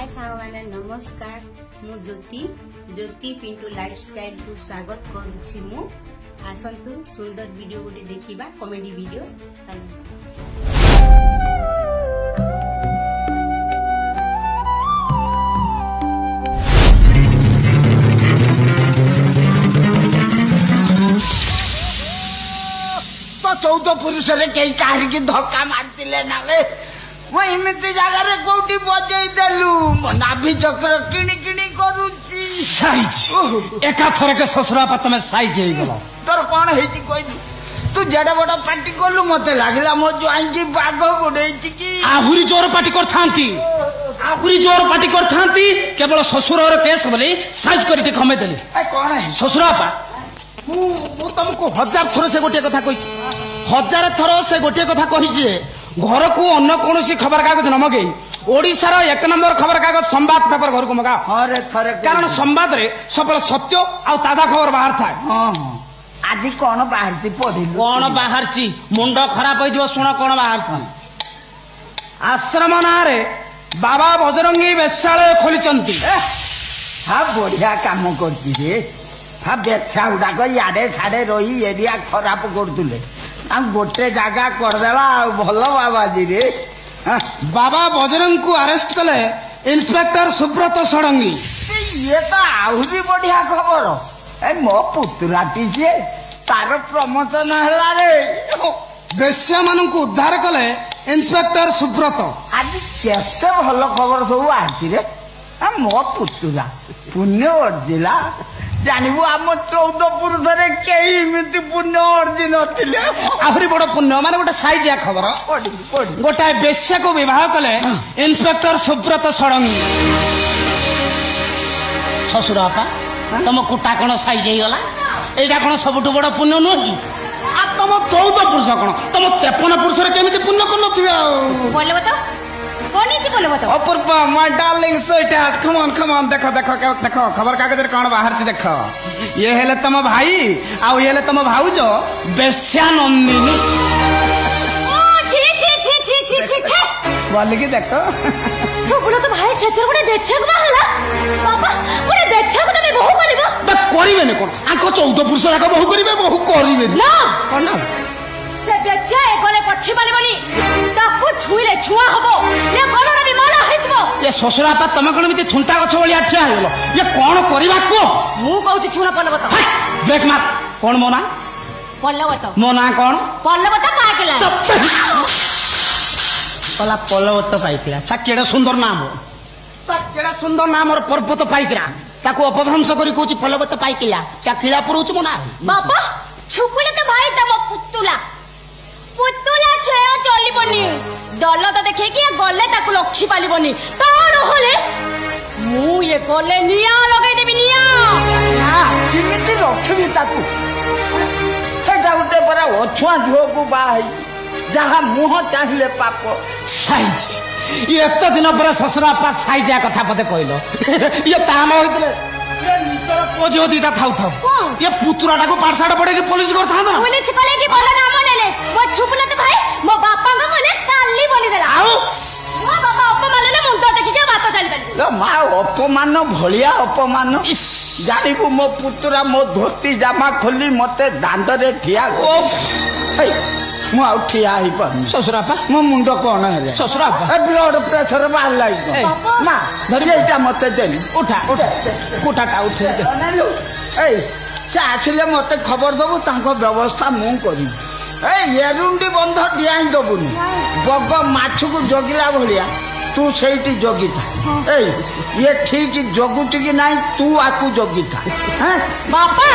हाय सांग मैंने नमस्कार मु ज्योति ज्योति पिंटू लाइफस्टाइल को स्वागत करुछि मु आसंतु सुंदर वीडियो गोटे देखिबा कॉमेडी वीडियो तो 14 पुरुष रे कई कार की धक्का मारतिले ना वे वो इमिति जगह रे कोठी बजै देलु नाभि चक्र किणी किणी करूची साइज एका थरे के ससुरा पत में साइज हे गलो तोर कोन हेती कोइलु तू जेडा बडा पार्टी कोलु मते लागला मो जोई की बाग गुडेची की आहुरी जोर पार्टी करथांती आहुरी जोर पार्टी करथांती केवल ससुर रे केस बोली साइज करी के कमे देली ए कोन है ससुरा पा मु तुमको 1000 थर से गोटे कथा कहि 1000 थर से गोटे कथा कहि जे घर को अन्य कोनोसी खबर कागज न मगे ओडिसा रो 1 नंबर खबर कागज संवाद पेपर घर को मगा अरे थरे कारण संवाद रे सबल सत्य आ ताजा खबर बाहर था हां आदि कोन बाहरती पढिलु कोन बाहरची मुंड खराब होई जो सुन कोन बाहरची आश्रम ना रे बाबा बजरंगी वेश्यालय खोलिचंती हा बढ़िया काम करती रे हा बेक्षा उडा को याडे छाडे रही एरिया खराब करतुले हम गोटे जगह कर देला भलो बाबा जी रे बाबा बजरंग को अरेस्ट कले इंस्पेक्टर सुब्रत षडंगी ये तो आहुरी बढ़िया खबर ए मो पुतराटी जे तार प्रमोशन हला रे वेश्या मानन को उद्धार कले इंस्पेक्टर सुब्रत आज केते भलो खबर सब आसी रे मो पुतरा पुण्य अर्जिला जानबू आम 14 पुरुष रे केही मिति पुण्य अर्जिन थिले आहुरी बड़ पुण्य माने गोटे साइजिया खबर गोटे वेश्या को विवाह कले इंस्पेक्टर सुब्रत षडंगी ससुरापा तुम कुटा कौन साइज हो गला एटा कौन सबुठु बड़ पुण्य नुह कि आ तुम 14 पुरुष कौन तुम 53 पुरुष रे केमिति पुण्य कर नथिबा बोले बता कोनी जी बोले बता Apoorva my darling sweetheart come on देखो देखो देखो खबर कागज रे कौन बाहर छी देखो ये हेले तुम भाई आ ये हेले तुम भाउजो वेश्या नंदिनी ओ छी छी छी छी छी छी छी बोल के देखो छोपुला तो भाई छछर गुडे बेच्छा को बाहला बाबा गुडे बेच्छा को तमे बहु करबो बा करिवे ने कोन आको 14 पुरुष जाक बहु करिवे बहु करिवे ना कोन ना से बेच्छा ए गले पछी पाले बनी ताकू छुइले छुआ हबो ये गलडा भी माला हेतबो ये ससुरा पा तमे कोन मिति थुंटा गछ बलिया ठिया हेलो ये कोन करिवा को मु कहूची छुना पल्ले बता देख मात कोन मोना पल्ले बता मोना कोन पल्ले बता पाकेला पला पल्लवत पाइकिरा सा केडा सुंदर नाम ता केडा सुंदर नाम और पर्वत पाइकिरा ताको अपभ्रंश करी कोची पल्लवत पाइकिला सा खिला पुरुच मोना बाबा छुपुले तो भाई तम पुतुला पुतुला छय चली बनी दल तो देखे कि गले ताको लक्षी पाली बनी ताड़ होले मु ये गले निया लगे देबी निया हां किमिति रखबी ताकू सेटा उते परा ओछुआ झो को बाई जहाँ मुह चाहिए पाप साइज ये एत दिन पर ससुरा पा साइजा कथा पते कहलो ये ताम होइतले ये नितर पोजो दीटा थाउ थाउ ये पुतुराटा को पाठशाला पड़े के पुलिस करथा ना ओने चिकले की बोला नाम नेले वो छुपले तो भाई मो बापा को कोने काली बोली देला आउ मो बापा अपमान ने मुंड देखि के बात चली पली लो मा अपमान भलिया अपमान जानिबू मो पुतुरा मो धोती जामा खोली मते दांड रे ठिया मु आउ ठिया ही पर ससुरा पा मो मुंड कोन हेले ससुरा पा ए ब्लड प्रेशर बाल लाई मा धरि एटा मते देली उठा उठा कोटाटा उठे दे ए से आसिले मते खबर दबु तांको व्यवस्था मु करी ए एरुंडी बंध दियाई दबुनी बग माछ को जगिला भलिया तू सेठी जगी था ए ये ठीक जगुटी की नहीं तू आकू जगी था हैं बापा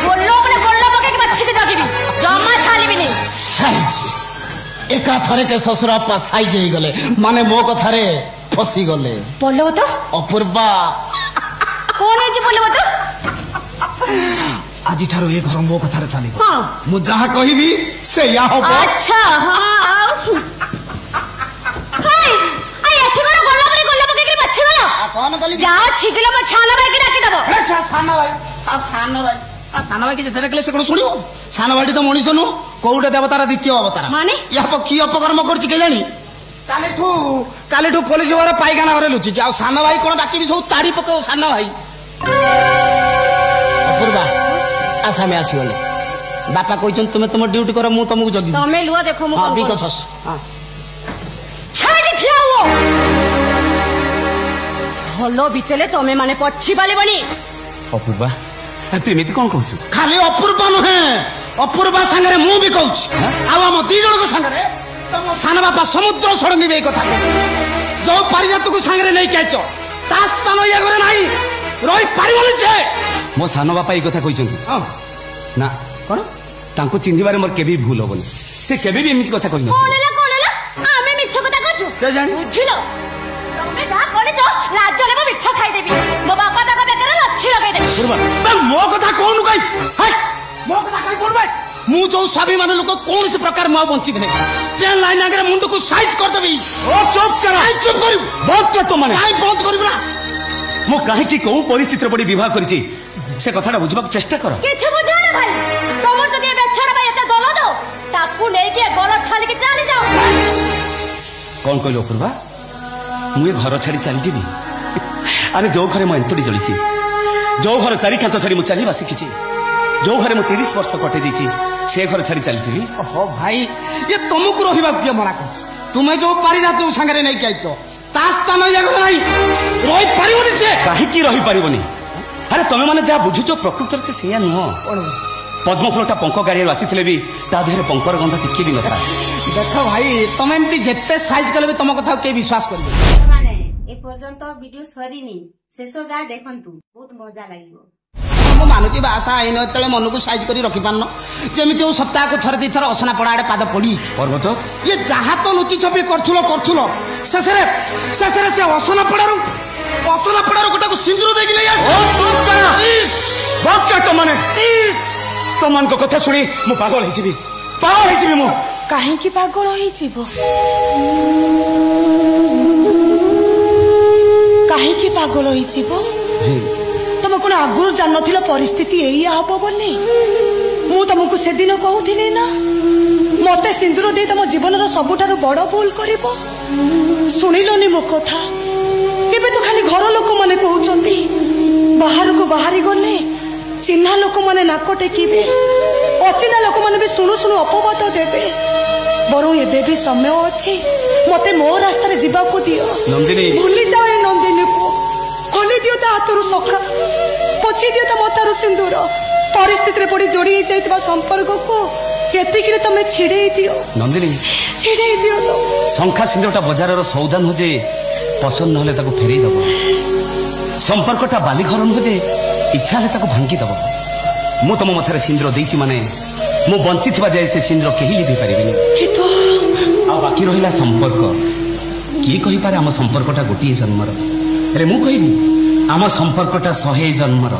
बोलो अपने गोल्ला पके के बच्ची के जगीबी जम्मा छालीबी नहीं साइज एका थरे के ससुरा पा साइज हे गले माने मो कथारे फसी गले बोलो तो अपूर्वा कोन है जी बोलो तो आजि ठारो ए घर मो कथारे चली हां मु जहा कहिबी से या होबो अच्छा हां आओ हाय आई एठी गोल्ला पके के बच्ची गलो कौन बोली जा छिगलो म छाना भाई के डाकी दबो अरे सानो भाई आ सानो भाई के जते देखले से कोन सुनियो सानो भाई तो मनीष नु कोउटे देवतार द्वितीय अवतार माने या की अपकर्म करछि के जानी କାଲିଠୁ ପୋଲିସ ଘର ପାଇଖାନା ଘରେ ଲୁଚିଛି। ଆଉ ସାନ ଭାଇ କଣ ଡାକିବି ସବୁ ତାଡି ପକେଇବ ସାନ ଭାଇ। ଅପୂର୍ବା ଆସାମେ ଆସିଗଲେ। ବାପା କହିଛନ୍ତି ତୁମେ ତୁମ ଡ୍ୟୁଟି କର, ମୁଁ ତମକୁ ଜଗିବି। ତମେ ଲୁହ ଦେଖ ମୁଁ ହଁ ବିକଶ ଭଲ ବିତେଲେ ତମେ ମାନେ ପଛି ପାରିବନି। ଅପୂର୍ବା ତୁ ଏମିତି କଣ କହୁଛୁ? ଖାଲି ଅପୂର୍ବା ନୁହେଁ, ଅପୂର୍ବା ସାଙ୍ଗରେ ମୁଁ ବି କହୁଛି। ଆଉ ଆମ ଦି ଜଣଙ୍କ ସାଙ୍ଗରେ ତମ ସାନ ବାପା ସମୁଦ୍ର ସଡଙ୍ଗିବେ ଏଇ କଥା। ଯୋଉ ପାରିଜାତକୁ ସାଙ୍ଗରେ ନେଇକି ଆଇଛ ତା ସ୍ଥାନ ଇଏ ଘରେ ନାହିଁ, ରହିପାରିବନି ସେ। ମୋ ସାନ ବାପା ଏଇ କଥା କହିଛନ୍ତି? ନା କଣ ତାଙ୍କୁ ଚିହ୍ନିବାରେ ମୋର କେବେ ଭୁଲ ହବନି। ସେ କେବେ ବି ଏମିତି କଥା କହିନଥିବେ। ଆମେ ମିଛ କଥା କହୁଛୁ ବୁଝିଲ? ତମେ ଯାହା କରିଛ ଲାଜରେ ମୁଁ ମିଛ ଖାଇଦେବି। ମୋ ବାପା ତାଙ୍କ ବେକରେ ଲଛି ଲଗେଇଦେବି। ମୋ କଥା କହୁନୁ କାଇଁ? ମୋ କଥା କାଇଁ କହୁନୁ ଭାଇ? ମୁଁ ଯୋଉ ସ୍ୱାଭିମାନ ଲୋକ କୌଣସି ପ୍ରକାର ମୁଁ ଆଉ ବଞ୍ଚିବି ନାହିଁ। ଟ୍ରେନ୍ ଲାଇନ୍ ଆଗରେ ମୁଣ୍ଡକୁ ସାଇଜ କରିଦେବି। ଚୁପ୍ କରିବୁ। ବନ୍ଦ କର ତମେ। କାଇଁ ବନ୍ଦ କରିବୁ ନା? ମୁଁ କାହିଁକି କୋଉ ପରିସ୍ଥିତିରେ ପଡି ବିବାହ କରିଛି ସେ କଥାଟା ବୁଝିବାକୁ ଚେଷ୍ଟା କର। କିଛି ବୁଝ ନା ଭାଇ। ତମର ଯଦି ବେଛାଡା ଭାଇ ଏତେ ଦଲଦ ତାକୁ ନେଇକି ଗଲ ଛାଡ଼ିକି ଚାଲି ଯାଅ। କଣ କହିଲୁ ଅପୂର୍ବା? ମୁଁ ଏ ଘର ଛାଡି ଚାଲିଯିବି? ଆରେ ଯୋଉ ଘରେ ମୋ ଏନ୍ତୁଡି ଜଳିଛି, ଯୋଉ ଘର ଚାରି କାନ୍ଥ ଧରି ମୁଁ ଚାଲିବା ଶିଖିଛି, ଯୋଉ ଘରେ ମୁଁ 30 ବର୍ଷ କଟେଇ ଦେଇଛି, ସେ ଘର ଛାଡି ଚାଲିଯିବି? ଓହୋ ଭାଇ, ଇଏ ତମକୁ ରହିବାକୁ କିଏ ମନା କରୁଛି? ତୁମେ ଯୋଉ ପାରିଜାତ ସାଙ୍ଗରେ ନେଇକି ଆଇଛ ତା ସ୍ଥାନ ଇଏ ଘରେ ନାହିଁ, ରହିପାରିବନି ସେ। କାହିଁକି ରହିପାରିବନି? ଆରେ ତମେ ମାନେ ଯାହା ବୁଝୁଛ ପ୍ରକୃତରେ ସେ ସେଇଆ ନୁହଁ। ପଦ୍ମଫୁଲଟା ପଙ୍କ ଗାଡ଼ିଆରୁ ଆସିଥିଲେ ବି ତା ଦେହରେ ପଙ୍କର ଗନ୍ଧ ଟିକେ ବି ନଥାଏ। ଦେଖ ଭାଇ, ତମେ ଏମିତି ଯେତେ ସାଇଜ କଲେ ବି ତମ କଥା କେହି ବିଶ୍ୱାସ କରିବେ। ଏ ପର୍ଯ୍ୟନ୍ତ ଭିଡିଓ ସରିନି, ଶେଷ ଯାହା ଦେଖନ୍ତୁ, ବହୁତ ମଜା ଲାଗିବ। ମୁଁ ମାନୁଛି ବାସା ଆଇନ ଯେତେବେଳେ ମନକୁ ସାଇଜ କରି ରଖିପାରୁନ, ଯେମିତି ହଉ ସପ୍ତାହକୁ ଥରେ ଦିଥର ଅସନା ପଡା ଆଡେ ପାଦ ପଡି ପର୍ବତ ଇଏ ଯାହା ତ ଲୁଚି ଛପି କରୁଥିଲ ଶେଷରେ ସେ ଅସନା ପଡାରୁ ଗୋଟାକୁ ସିନ୍ଦୁର ଦେଇକି ନେଇ ଆସ। ମାନେ ତମାନଙ୍କ କଥା ଶୁଣି ମୁଁ ପାଗଳ ହେଇଯିବି ମୁଁ। କାହିଁକି ପାଗଳ ହେଇଯିବ? କାହିଁକି ପାଗଳ ହେଇଯିବ? ତମେ କଣ ଆଗରୁ ଜାଣିନଥିଲ ପରିସ୍ଥିତି ଏଇଆ ହବ ବୋଲି? ମୁଁ ତମକୁ ସେଦିନ କହୁଥିଲି ନା, ମତେ ସିନ୍ଦୁର ଦେଇ ତମ ଜୀବନର ସବୁଠାରୁ ବଡ ଭୁଲ କରିବ। ଶୁଣିଲନି ମୋ କଥା? ଏବେ ତ ଖାଲି ଘର ଲୋକମାନେ କହୁଛନ୍ତି, ବାହାରକୁ ବାହାରି ଗଲେ ଚିହ୍ନା ଲୋକମାନେ ନାକ ଟେକିବେ, ଅଚିହ୍ନା ଲୋକମାନେ ବି ଶୁଣୁ ଶୁଣୁ ଅପବାଦ ଦେବେ। ବରଂ ଏବେ ବି ସମୟ ଅଛି, ମତେ ମୋ ରାସ୍ତାରେ ଯିବାକୁ ଦିଅ। ଭୁଲି ଯାଅ ଏ ନନ୍ଦିନୀକୁ, ଖୋଲି ଦିଅ ତା ହାତରୁ ସଖା, ପୋଛି ଦିଅ ତା ମଥାରୁ ସିନ୍ଦୁର। ପରିସ୍ଥିତିରେ ପଡି ଯୋଡି ହେଇଯାଇଥିବା ସମ୍ପର୍କକୁ ଏତିକିରେ ତମେ ଛିଡେଇ ଦିଅ। ନନ୍ଦିନୀ, ଛିଡେଇ ଦିଅ ତ। ଶଙ୍ଖା ସିନ୍ଦୁରଟା ବଜାରର ସୌଦା ନୁହେଁ ଯେ ପସନ୍ଦ ନହେଲେ ତାକୁ ଫେରେଇ ଦବ। ସମ୍ପର୍କଟା ବାଲିଘର ନୁହେଁ ଯେ ଇଚ୍ଛା ହେଲେ ତାକୁ ଭାଙ୍ଗି ଦବ। ମୁଁ ତମ ମଥାରେ ସିନ୍ଦୁର ଦେଇଛି ମାନେ ମୁଁ ବଞ୍ଚିଥିବା ଯାଏ ସେ ସିନ୍ଦୁର କେହି ଲିଭେଇ ପାରିବେନି। ଆଉ ବାକି ରହିଲା ସମ୍ପର୍କ। କିଏ କହିପାରେ ଆମ ସମ୍ପର୍କଟା ଗୋଟିଏ ଜନ୍ମର? ହେଲେ ମୁଁ କହିବି ଆମ ସମ୍ପର୍କଟା 100 ଜନ୍ମର।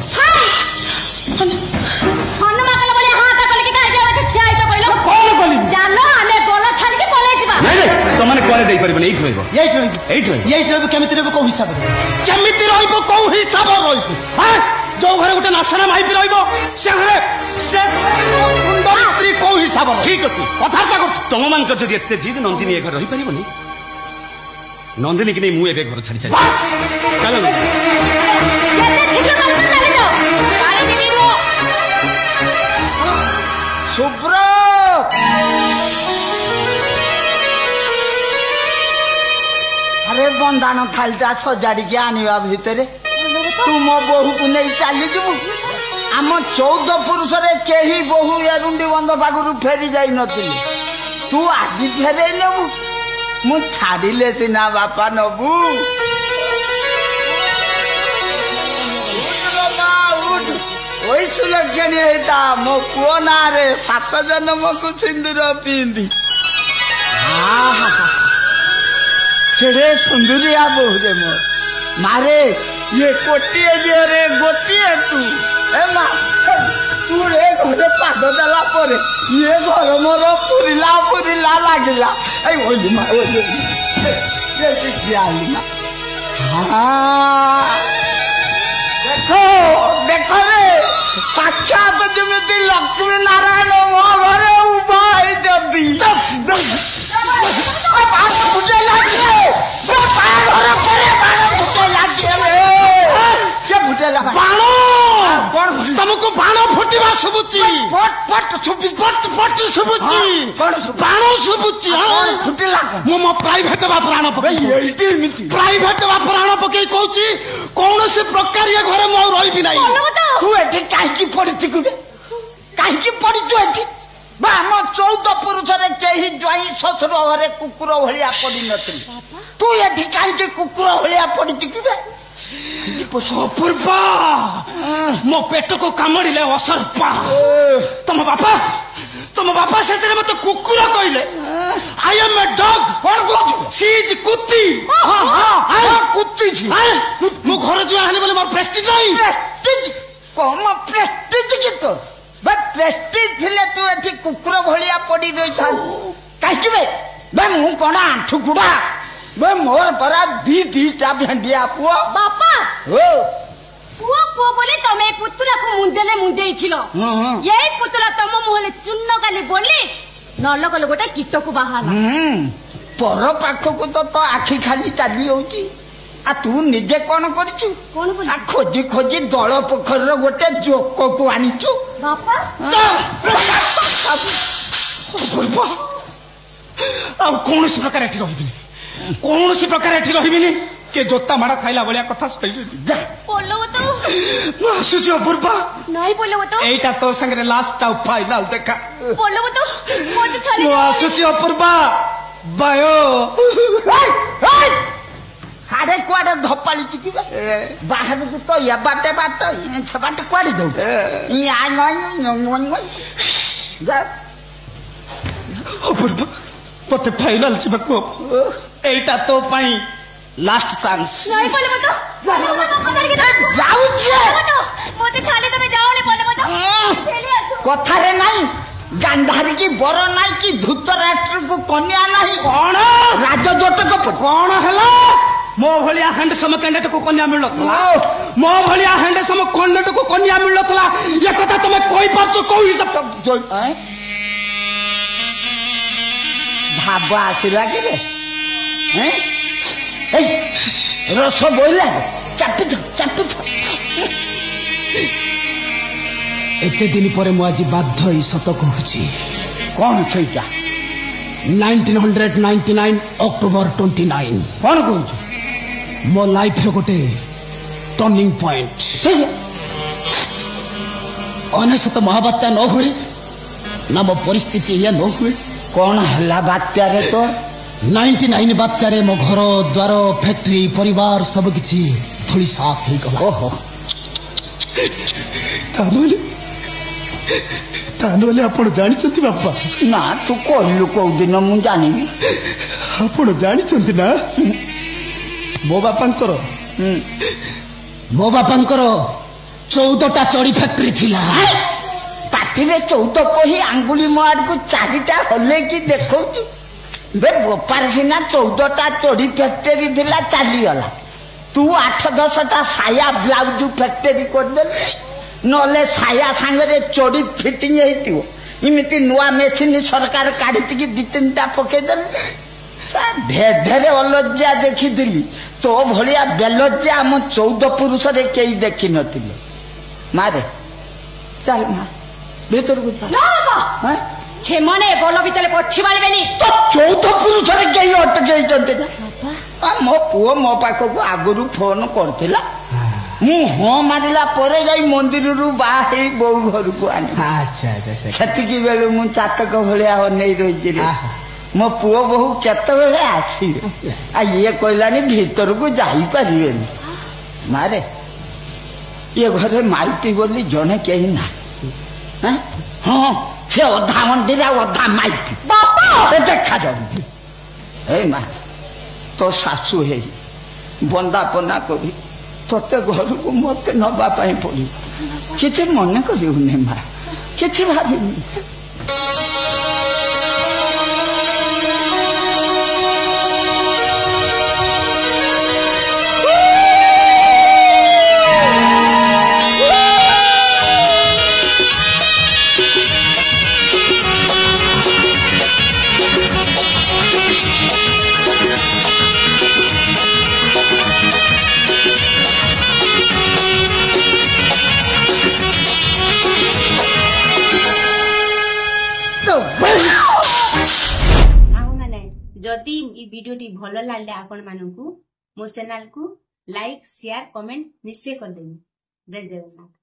ତମାନେ କୁଆଡେ ଯାଇପାରିବନି, ଏଇଠି ରହିବ। କେମିତି ରହିବ? କୋଉ ହିସାବରେ କେମିତି ରହିବ? କୋଉ ହିସାବରେ ରହିବ? ଯୋଉ ଘରେ ଗୋଟେ ନାସନା ମାଇପି ରହିବ ସେ ଘରେ ସୁନ୍ଦର ସ୍ତ୍ରୀ କୋଉ ହିସାବରେ? ଠିକ ଅଛି, କଥାବାର୍ତ୍ତା କରୁଛୁ। ତମମାନଙ୍କ ଯଦି ଏତେ ଜିଦ୍, ନନ୍ଦିନୀ ଏ ଘରେ ରହିପାରିବନି। ନନ୍ଦିନୀକି ନେଇ ମୁଁ ଏବେ ଘର ଛାଡି ଚାଲି ଚାଲ। ସୁବ୍ରତ, ଆରେ ବନ୍ଦାଣ ଥାଳିଟା ସଜାଡ଼ିକି ଆଣିବା ଭିତରେ ତୁ ମୋ ବୋହୂକୁ ନେଇ ଚାଲିଯିବୁ। ଆମ 14 ପୁରୁଷରେ କେହି ବୋହୂ ଏରୁଣ୍ଡି ବନ୍ଧ ପାଖରୁ ଫେରି ଯାଇ ନଥିଲେ, ତୁ ଆଜି ଫେରେଇ ନେବୁ? ମୁଁ ଛାଡ଼ିଲେ ସିନା ବାପା ନବୁ। ওই সুলক্ষণী ହେଇତା ମୋ ପୁଅ ନାଁରେ 7 ଜନ୍ମକୁ ସିନ୍ଦୁର ପିନ୍ଧି। ସେରେ ସୁନ୍ଦରିଆ ବୋହୁରେ ମୋର ମାରେ, ଇଏ ଗୋଟିଏ ଝିଅରେ ଗୋଟିଏ ତୁ। ଏ ମା, ତୁ ଏ ଘରେ ପାଦ ଦେଲା ପରେ ଇଏ ଘର ମୋର ପୁରିଲା ଲାଗିଲା। ଏଇ ଓଲି ମା, ଓଲି ମା। ଦେଖ ରେ, ସାକ୍ଷାତ ଯେମିତି ଲକ୍ଷ୍ମୀ ନାରାୟଣ ମୋ ଘରେ ଉଭା ହେଇଛନ୍ତି। तुमको बाण फुटा शुभुची शुभुची बाण शुभुची मु मो प्राइवेट बा प्राण पकई प्राइवेट बा प्राण पकई कहूची कौन से प्रकार ये घरे मो रही नहीं तू एठी काहे पड़ी काहे पड़ी एठी बा हम 14 पुरुष रे केही ज्वाई ससुर घरे कुकुर भलिया पड़ी नथि तू एठी काहे कुकुर भलिया पड़ी कि अपूर्वा मो पेट को कामड़िले असर्पा तुम बापा शेष मत कुकुर कहले आई एम ए डॉग कौन कहू सी इज कुत्ती कुत्ती छी मो घर जो आले बोले मोर प्रेस्टीज नहीं प्रेस्टीज कम प्रेस्टीज के तो बे प्रेस्टीज थिले तू एठी कुकुर भलिया पड़ी रही था काहे बे मु कोन आंठू गुडा बे मोर परा दीटा भेंडिया पुओ बापा ओ पुओ पुओ बोले तमे पुतला को मुंदेले मुंदेई थिलो यही पुतला तम मुहले चुन्न काली बोली नल गल गोटे कीट को बाहाला पर पाख को तो आखी खाली चाली होची आ तू निजे कोन करिछु कोन बोली आ खोजी खोजी दळ पोखर रो गोटे जोक को आनिछु बापा अब कौन सी प्रकार एठी रहिबिनी कौन सी प्रकार एठी रहिबिनी के जोता माड़ा खाइला बलिया कथा सहिबी जा बोलो तो मु आसुची अपूर्वा नहीं बोलो तो एटा तो संगे लास्ट आउ फाइनल देखा बोलो तो मोटे छाले मु आसुची अपूर्वा बायो साढ़े कुआडे धपाली चिकी बाहर को तो या बाटे बात ये बाटे कुआडे दो ये आ नय जा अपूर्वा मते फाइनल जीवाको एटा तो पाई लास्ट चांस नहीं बोले तो जाऊ छे मोटे छाले तमे जाओ नहीं बोले तो खेली आछो कथा रे नहीं गांधारी की बर नहीं कि धूतराष्ट्र को कन्या नहीं कौन राज जोटक कौन हला मो भलिया हैंडसम कैंडिडेट को कन्या मिलतला मो भलिया हैंडसम कैंडिडेट को कन्या मिलतला ये कथा तमे कोई पाछो कोई हिसाब भाव आसला कि रे रस बोला चापी एते दिन पर मु आज बाध्य सत कहूची कौन छैटा 1999 अक्टोबर 29 कौन कहू मो लाइफ रो गोटे टर्निंग पॉइंट अनेशत महाबात्या न हुए ना मो परिस्थिति या न हुए कौन हला बात्या रे तो 99 बात्या रे मो घर द्वार फैक्ट्री परिवार सब किछि थोड़ी साफ ही गला ओहो तानोले आपण जानि चंती बापा ना तू कहलु को दिन मु जानिबी आपण जानि चंती ना मो बापांकर 14टा चोरी फैक्ट्री थिला पाथिरे 14 कही आंगुली मो आड़ को 4टा हले की देखौ बे गोपार सिना 14टा चोरी फैक्ट्री थिला चाली गला तू 8-10टा साया ब्लाउज फैक्ट्री कर दे नले साया सांगरे चोरी फिटिंग हेतियो इमिति नुआ मेसिन सरकार काढिति की 2-3टा पके दे ढेर ढेर अलज्जा देखी दिली तो भलिया बेलज्जा हम 14 पुरुष रे केई देखि नथिले मारे चल मा भीतर को ना बाबा छे माने गोल भीतर पछी मारबेनी तो 14 पुरुष रे केई अटके जंते ना मो पुओ मो पाखो को आगुरु फोन करथिला मु हो मारिला परे जाई मंदिर रु बाहे बौ घर को आनी अच्छा अच्छा छति की बेलु मु चातक भलिया हो नै रहि रे मो पुओ बहु केते बेले आसी आ ये कहलानी भीतर को जाई परिबेनी मारे ये घरे माइटी बोली जने केही ना हैं हां से अधा मंदिर अधा माइटी बापा ए देखा जाऊ ए मा तो सासू हे बंदापना करी तोते घर को मत नबा पाई पड़ी किछि मन करिउनी मा किछि भाबिनी जदि ई वीडियोटी भल लागले आपण मानकू मो चैनल को लाइक शेयर कमेंट निश्चय कर देबी। जय जगन्नाथ।